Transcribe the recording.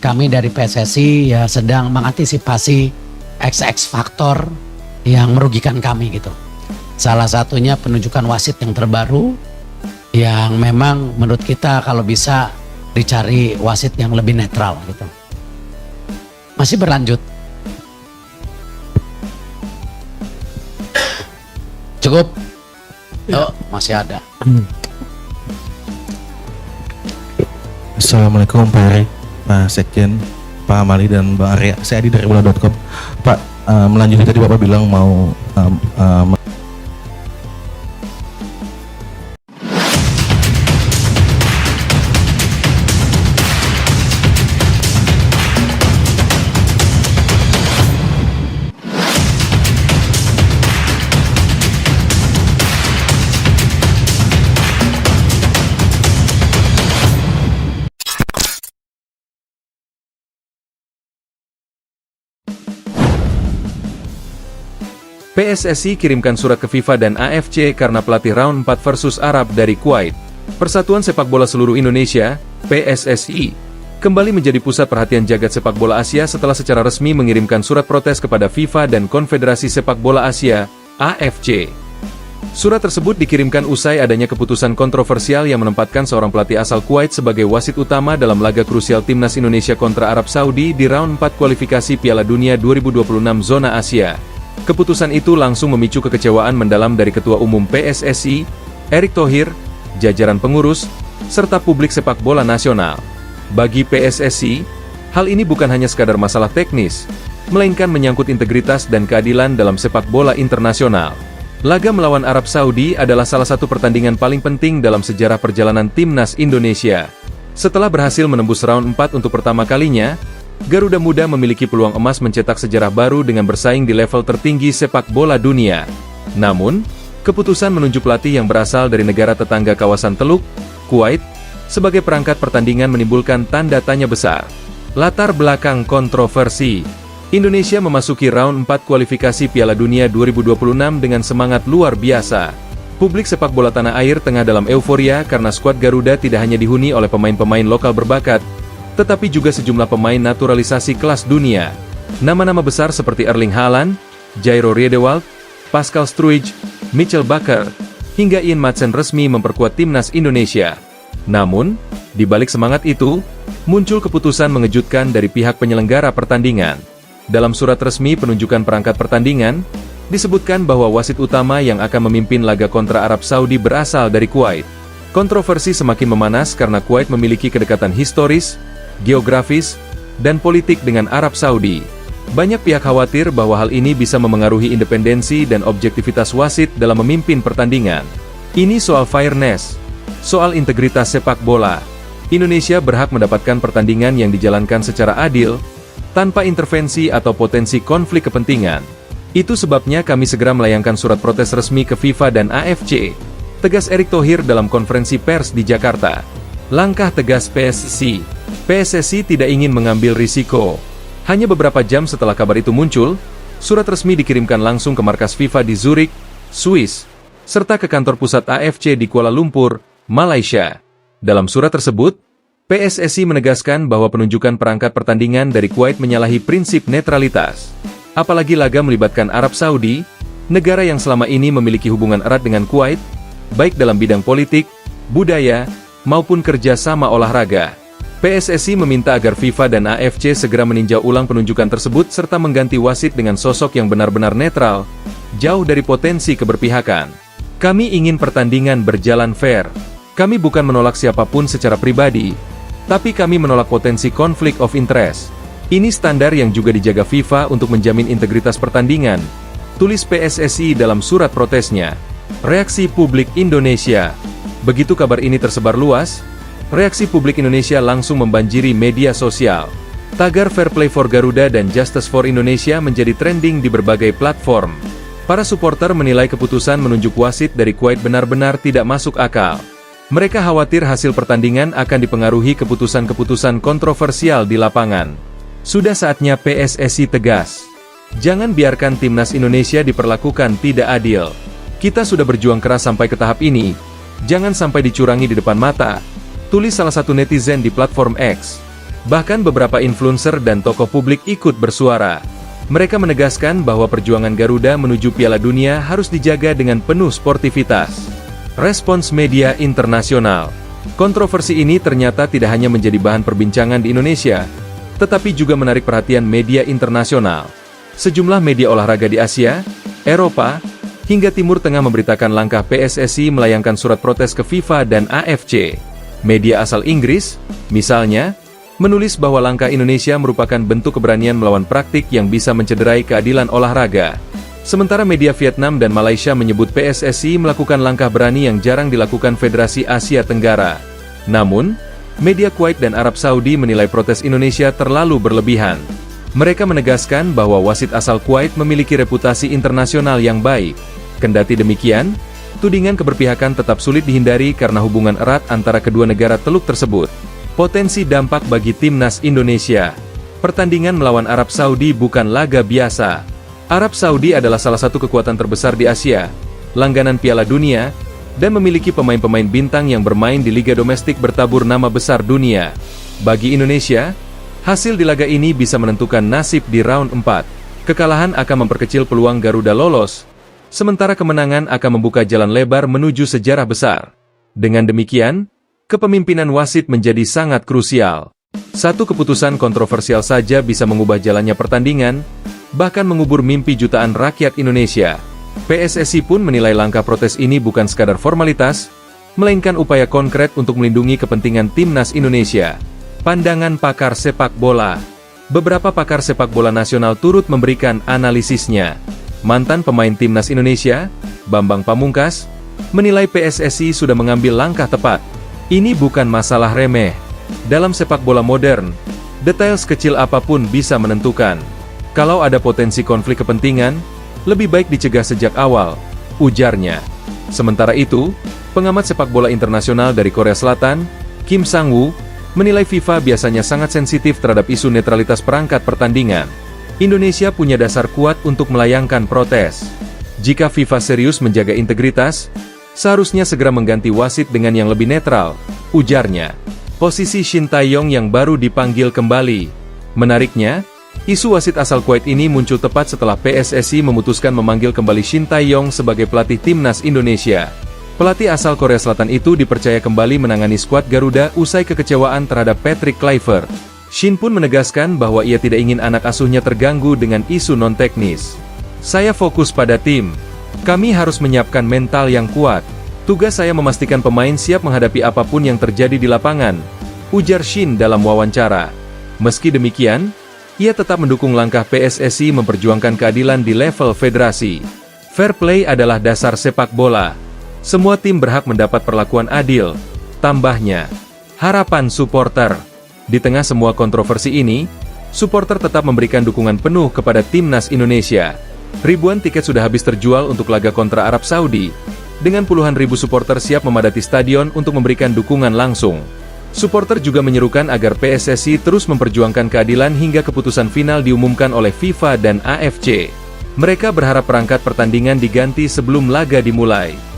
kami dari PSSI ya sedang mengantisipasi XX faktor yang merugikan kami gitu. Salah satunya penunjukan wasit yang terbaru yang memang menurut kita kalau bisa dicari wasit yang lebih netral gitu. Masih berlanjut. Cukup? Oh, masih ada. Assalamualaikum Pak Heri, Pak Sekjen, Pak Amali dan Bang Arya. Saya Adi dari bola.com. Pak, melanjutkan tadi Bapak bilang mau PSSI kirimkan surat ke FIFA dan AFC karena pelatih round 4 versus Arab dari Kuwait. Persatuan Sepak Bola Seluruh Indonesia, PSSI, kembali menjadi pusat perhatian jagat sepak bola Asia setelah secara resmi mengirimkan surat protes kepada FIFA dan Konfederasi Sepak Bola Asia, AFC. Surat tersebut dikirimkan usai adanya keputusan kontroversial yang menempatkan seorang pelatih asal Kuwait sebagai wasit utama dalam laga krusial Timnas Indonesia kontra Arab Saudi di round 4 kualifikasi Piala Dunia 2026 zona Asia. Keputusan itu langsung memicu kekecewaan mendalam dari Ketua Umum PSSI, Erick Thohir, jajaran pengurus, serta publik sepak bola nasional. Bagi PSSI, hal ini bukan hanya sekadar masalah teknis, melainkan menyangkut integritas dan keadilan dalam sepak bola internasional. Laga melawan Arab Saudi adalah salah satu pertandingan paling penting dalam sejarah perjalanan Timnas Indonesia. Setelah berhasil menembus round 4 untuk pertama kalinya, Garuda Muda memiliki peluang emas mencetak sejarah baru dengan bersaing di level tertinggi sepak bola dunia. Namun, keputusan menunjuk pelatih yang berasal dari negara tetangga kawasan Teluk, Kuwait, sebagai perangkat pertandingan menimbulkan tanda tanya besar. Latar belakang kontroversi. Indonesia memasuki round 4 kualifikasi Piala Dunia 2026 dengan semangat luar biasa. Publik sepak bola tanah air tengah dalam euforia karena skuad Garuda tidak hanya dihuni oleh pemain-pemain lokal berbakat, tetapi juga sejumlah pemain naturalisasi kelas dunia. Nama-nama besar seperti Erling Haaland, Jairo Riedewald, Pascal Struij, Mitchell Bakker, hingga Ian Madsen resmi memperkuat Timnas Indonesia. Namun, di balik semangat itu, muncul keputusan mengejutkan dari pihak penyelenggara pertandingan. Dalam surat resmi penunjukan perangkat pertandingan, disebutkan bahwa wasit utama yang akan memimpin laga kontra Arab Saudi berasal dari Kuwait. Kontroversi semakin memanas karena Kuwait memiliki kedekatan historis, geografis, dan politik dengan Arab Saudi. Banyak pihak khawatir bahwa hal ini bisa memengaruhi independensi dan objektivitas wasit dalam memimpin pertandingan. Ini soal fairness, soal integritas sepak bola. Indonesia berhak mendapatkan pertandingan yang dijalankan secara adil, tanpa intervensi atau potensi konflik kepentingan. Itu sebabnya kami segera melayangkan surat protes resmi ke FIFA dan AFC, tegas Erick Thohir dalam konferensi pers di Jakarta. Langkah tegas PSSI tidak ingin mengambil risiko. Hanya beberapa jam setelah kabar itu muncul, surat resmi dikirimkan langsung ke markas FIFA di Zurich, Swiss, serta ke kantor pusat AFC di Kuala Lumpur, Malaysia. Dalam surat tersebut, PSSI menegaskan bahwa penunjukan perangkat pertandingan dari Kuwait menyalahi prinsip netralitas. Apalagi laga melibatkan Arab Saudi, negara yang selama ini memiliki hubungan erat dengan Kuwait, baik dalam bidang politik, budaya, maupun kerjasama olahraga. PSSI meminta agar FIFA dan AFC segera meninjau ulang penunjukan tersebut serta mengganti wasit dengan sosok yang benar-benar netral, jauh dari potensi keberpihakan. Kami ingin pertandingan berjalan fair. Kami bukan menolak siapapun secara pribadi, tapi kami menolak potensi konflik of interest. Ini standar yang juga dijaga FIFA untuk menjamin integritas pertandingan, tulis PSSI dalam surat protesnya. Reaksi publik Indonesia. Begitu kabar ini tersebar luas, reaksi publik Indonesia langsung membanjiri media sosial. Tagar Fair Play for Garuda dan Justice for Indonesia menjadi trending di berbagai platform. Para supporter menilai keputusan menunjuk wasit dari Kuwait benar-benar tidak masuk akal. Mereka khawatir hasil pertandingan akan dipengaruhi keputusan-keputusan kontroversial di lapangan. Sudah saatnya PSSI tegas. Jangan biarkan Timnas Indonesia diperlakukan tidak adil. Kita sudah berjuang keras sampai ke tahap ini. Jangan sampai dicurangi di depan mata, tulis salah satu netizen di platform X. Bahkan beberapa influencer dan tokoh publik ikut bersuara. Mereka menegaskan bahwa perjuangan Garuda menuju Piala Dunia harus dijaga dengan penuh sportivitas. Respons media internasional. Kontroversi ini ternyata tidak hanya menjadi bahan perbincangan di Indonesia, tetapi juga menarik perhatian media internasional. Sejumlah media olahraga di Asia, Eropa, hingga Timur Tengah memberitakan langkah PSSI melayangkan surat protes ke FIFA dan AFC. Media asal Inggris, misalnya, menulis bahwa langkah Indonesia merupakan bentuk keberanian melawan praktik yang bisa mencederai keadilan olahraga. Sementara media Vietnam dan Malaysia menyebut PSSI melakukan langkah berani yang jarang dilakukan Federasi Asia Tenggara. Namun, media Kuwait dan Arab Saudi menilai protes Indonesia terlalu berlebihan. Mereka menegaskan bahwa wasit asal Kuwait memiliki reputasi internasional yang baik. Kendati demikian, tudingan keberpihakan tetap sulit dihindari karena hubungan erat antara kedua negara teluk tersebut. Potensi dampak bagi timnas Indonesia. Pertandingan melawan Arab Saudi bukan laga biasa. Arab Saudi adalah salah satu kekuatan terbesar di Asia, langganan Piala Dunia, dan memiliki pemain-pemain bintang yang bermain di liga domestik bertabur nama besar dunia. Bagi Indonesia, hasil di laga ini bisa menentukan nasib di round 4. Kekalahan akan memperkecil peluang Garuda lolos, sementara kemenangan akan membuka jalan lebar menuju sejarah besar. Dengan demikian, kepemimpinan wasit menjadi sangat krusial. Satu keputusan kontroversial saja bisa mengubah jalannya pertandingan, bahkan mengubur mimpi jutaan rakyat Indonesia. PSSI pun menilai langkah protes ini bukan sekadar formalitas, melainkan upaya konkret untuk melindungi kepentingan timnas Indonesia. Pandangan pakar sepak bola. Beberapa pakar sepak bola nasional turut memberikan analisisnya. Mantan pemain timnas Indonesia, Bambang Pamungkas, menilai PSSI sudah mengambil langkah tepat. Ini bukan masalah remeh. Dalam sepak bola modern, detail sekecil apapun bisa menentukan. Kalau ada potensi konflik kepentingan, lebih baik dicegah sejak awal, ujarnya. Sementara itu, pengamat sepak bola internasional dari Korea Selatan, Kim Sang-woo, menilai FIFA biasanya sangat sensitif terhadap isu netralitas perangkat pertandingan. Indonesia punya dasar kuat untuk melayangkan protes. Jika FIFA serius menjaga integritas, seharusnya segera mengganti wasit dengan yang lebih netral, ujarnya. Posisi Shin Tae-yong yang baru dipanggil kembali. Menariknya, isu wasit asal Kuwait ini muncul tepat setelah PSSI memutuskan memanggil kembali Shin Tae-yong sebagai pelatih timnas Indonesia. Pelatih asal Korea Selatan itu dipercaya kembali menangani skuad Garuda usai kekecewaan terhadap Patrick Kluivert. Shin pun menegaskan bahwa ia tidak ingin anak asuhnya terganggu dengan isu non-teknis. Saya fokus pada tim. Kami harus menyiapkan mental yang kuat. Tugas saya memastikan pemain siap menghadapi apapun yang terjadi di lapangan, ujar Shin dalam wawancara. Meski demikian, ia tetap mendukung langkah PSSI memperjuangkan keadilan di level federasi. Fair play adalah dasar sepak bola. Semua tim berhak mendapat perlakuan adil, tambahnya. Harapan supporter. Di tengah semua kontroversi ini, supporter tetap memberikan dukungan penuh kepada timnas Indonesia. Ribuan tiket sudah habis terjual untuk laga kontra Arab Saudi, dengan puluhan ribu supporter siap memadati stadion untuk memberikan dukungan langsung. Supporter juga menyerukan agar PSSI terus memperjuangkan keadilan hingga keputusan final diumumkan oleh FIFA dan AFC. Mereka berharap perangkat pertandingan diganti sebelum laga dimulai.